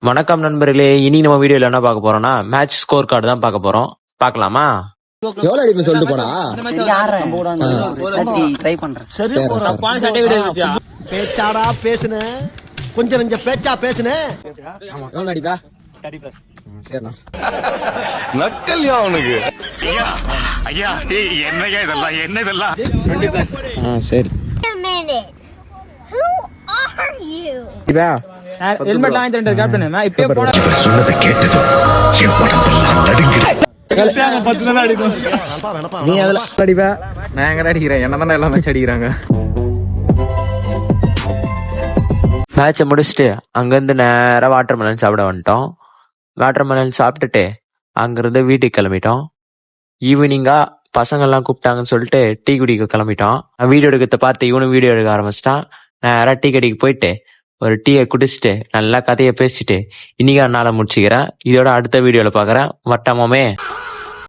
வணக்கம் நண்பர்களே, இன்னைக்கு நம்ம வீடியோல என்ன பார்க்க போறோம்னா மேட்ச் ஸ்கோர் கார்டு தான் பார்க்க போறோம். பார்க்கலாமா? எவ்வளவு அடிப்பு சொல்லிட்டு போனா ட்ரை பண்றேன். பேச்சாடா பேசுன கொஞ்சம் நெஞ்ச பேச்சா பேசுன எவ்வளவு அடிப்பா சரிண்ணா நக்கல்யா அவனுக்கு ஐயா என்னையா இதெல்லாம் என்ன இதெல்லாம் சரி ஹெல்மெட் வாங்கி தரேன் கேப்டன். நான் இப்பவே போன சொன்னதை கேட்டதும் என் உடம்பெல்லாம் நடுங்குது. நீ அதுல அடிப்பா நான் எங்கடா அடிக்கிறேன் என்ன தானே எல்லாம் மேட்ச் அடிக்கிறாங்க. மேட்சை முடிச்சுட்டு அங்கேருந்து நேராக வாட்டர் மெலன் சாப்பிட வந்துட்டோம். வாட்டர் மெலன் சாப்பிட்டுட்டு அங்கேருந்து வீட்டுக்கு கிளம்பிட்டோம். ஈவினிங்காக பசங்கள்லாம் கூப்பிட்டாங்கன்னு சொல்லிட்டு டீ குடிக்க கிளம்பிட்டோம். வீடியோ எடுக்கிறத பார்த்து இவனும் வீடியோ எடுக்க ஆரம்பிச்சிட்டான். நேராக டீ கடைக்கு போயிட்டு ஒரு டீயை குடிச்சிட்டு நல்லா கதையை பேசிட்டு இன்னைக்கு நாளை முடிச்சுக்கிறேன். இதோட அடுத்த வீடியோவில் பார்க்குறேன். வட்டமாமே.